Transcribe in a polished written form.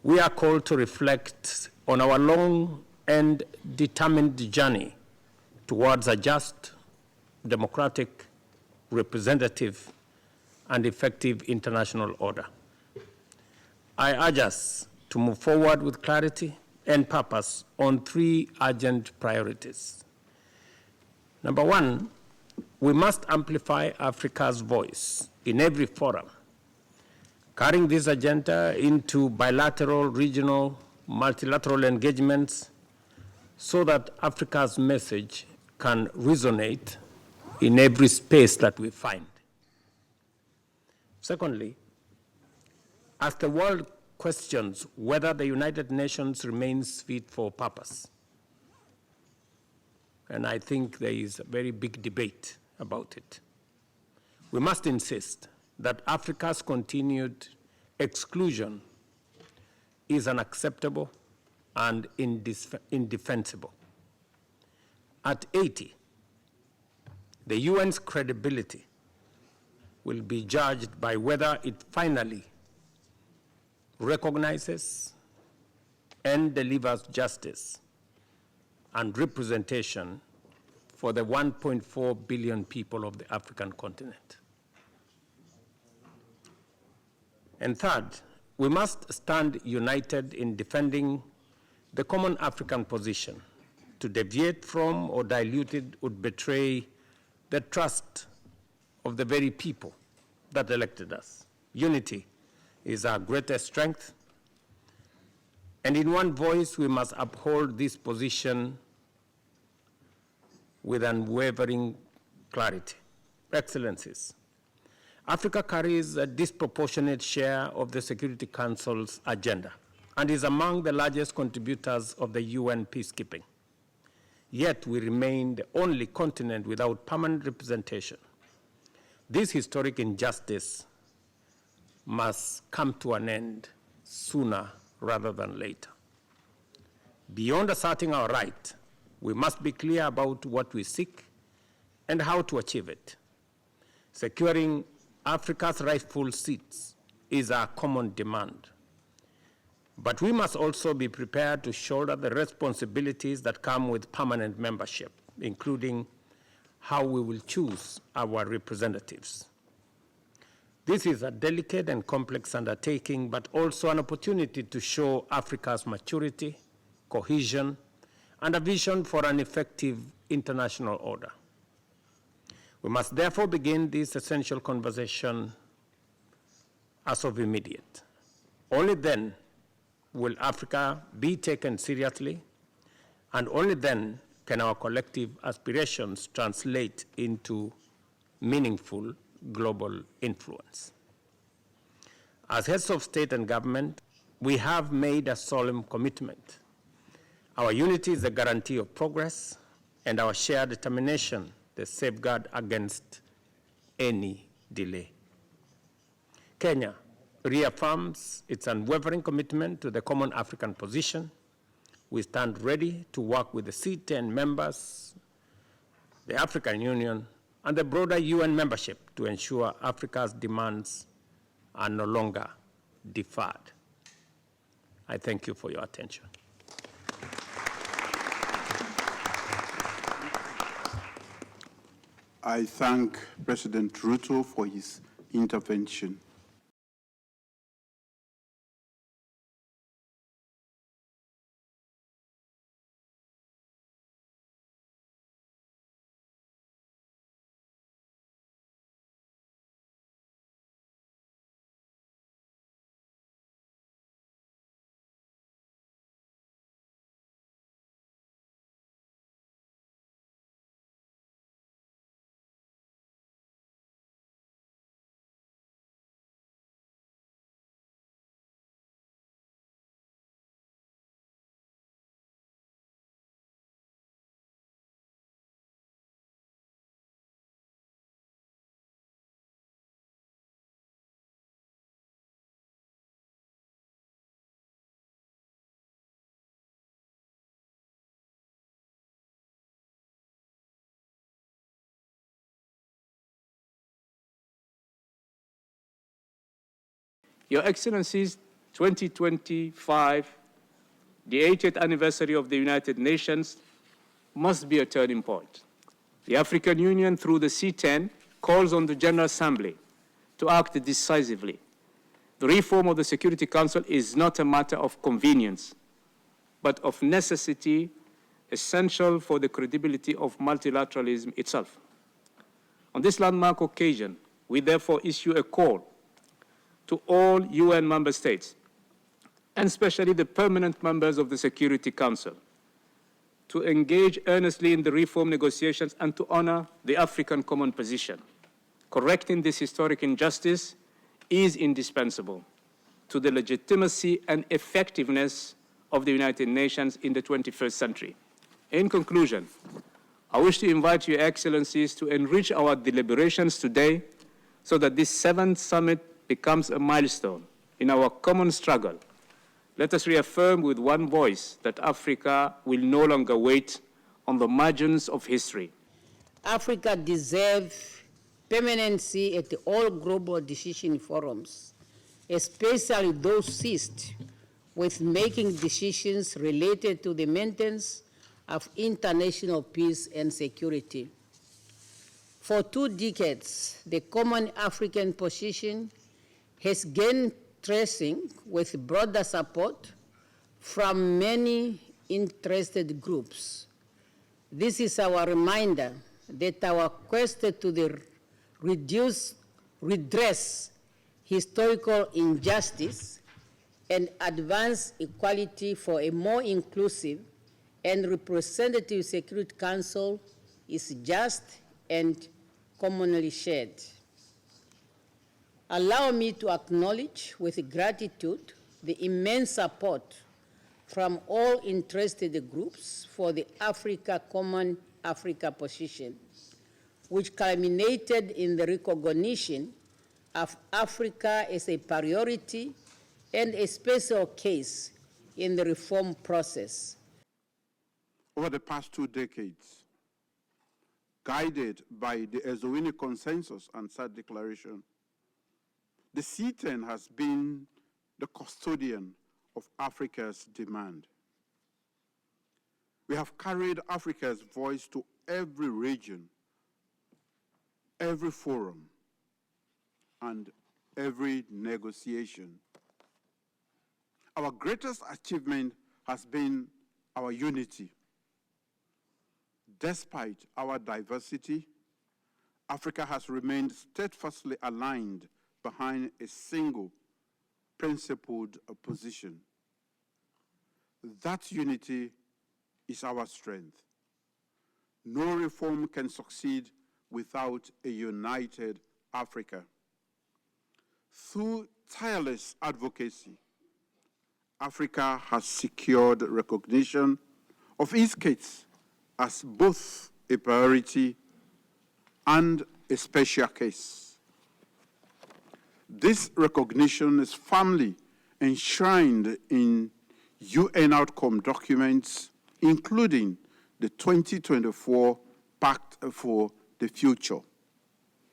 we are called to reflect on our long and determined journey towards a just, democratic, representative, and effective international order. I urge us to move forward with clarity and purpose on three urgent priorities. Number one, we must amplify Africa's voice in every forum, carrying this agenda into bilateral, regional, multilateral engagements so that Africa's message can resonate in every space that we find. Secondly, as the world questions whether the United Nations remains fit for purpose, and I think there is a very big debate about it, we must insist that Africa's continued exclusion is unacceptable and indefensible. At 80, the UN's credibility will be judged by whether it finally recognizes and delivers justice and representation for the 1.4 billion people of the African continent. And third, we must stand united in defending the common African position. To deviate from or dilute it would betray the trust of the very people that elected us. Unity is our greatest strength, and in one voice we must uphold this position with unwavering clarity. Excellencies, Africa carries a disproportionate share of the Security Council's agenda and is among the largest contributors of the UN peacekeeping. Yet we remain the only continent without permanent representation. This historic injustice must come to an end sooner rather than later. Beyond asserting our right, we must be clear about what we seek and how to achieve it. Securing Africa's rightful seats is our common demand. But we must also be prepared to shoulder the responsibilities that come with permanent membership, including how we will choose our representatives. This is a delicate and complex undertaking, but also an opportunity to show Africa's maturity, cohesion, and a vision for an effective international order. We must therefore begin this essential conversation as of immediate. Only then will Africa be taken seriously, and only then can our collective aspirations translate into meaningful global influence. As heads of state and government, we have made a solemn commitment. Our unity is a guarantee of progress, and our shared determination the safeguard against any delay. Kenya reaffirms its unwavering commitment to the common African position. We stand ready to work with the C10 members, the African Union, and the broader UN membership to ensure Africa's demands are no longer deferred. I thank you for your attention. I thank President Ruto for his intervention. Your Excellencies, 2025, the 80th anniversary of the United Nations, must be a turning point. The African Union, through the C10, calls on the General Assembly to act decisively. The reform of the Security Council is not a matter of convenience, but of necessity, essential for the credibility of multilateralism itself. On this landmark occasion, we therefore issue a call to all UN member states, and especially the permanent members of the Security Council, to engage earnestly in the reform negotiations and to honor the African common position. Correcting this historic injustice is indispensable to the legitimacy and effectiveness of the United Nations in the 21st century. In conclusion, I wish to invite Your Excellencies to enrich our deliberations today so that this 7th summit becomes a milestone in our common struggle. Let us reaffirm with one voice that Africa will no longer wait on the margins of history. Africa deserves permanency at all global decision forums, especially those seized with making decisions related to the maintenance of international peace and security. For 2 decades, the common African position has gained traction with broader support from many interested groups. This is our reminder that our quest to redress historical injustice and advance equality for a more inclusive and representative Security Council is just and commonly shared. Allow me to acknowledge with gratitude the immense support from all interested groups for the Common Africa position, which culminated in the recognition of Africa as a priority and a special case in the reform process. Over the past 2 decades, guided by the Ezowini Consensus and SAD Declaration, the C10 has been the custodian of Africa's demand. We have carried Africa's voice to every region, every forum, and every negotiation. Our greatest achievement has been our unity. Despite our diversity, Africa has remained steadfastly aligned behind a single principled position. That unity is our strength. No reform can succeed without a united Africa. Through tireless advocacy, Africa has secured recognition of its case as both a priority and a special case. This recognition is firmly enshrined in UN outcome documents, including the 2024 Pact for the Future.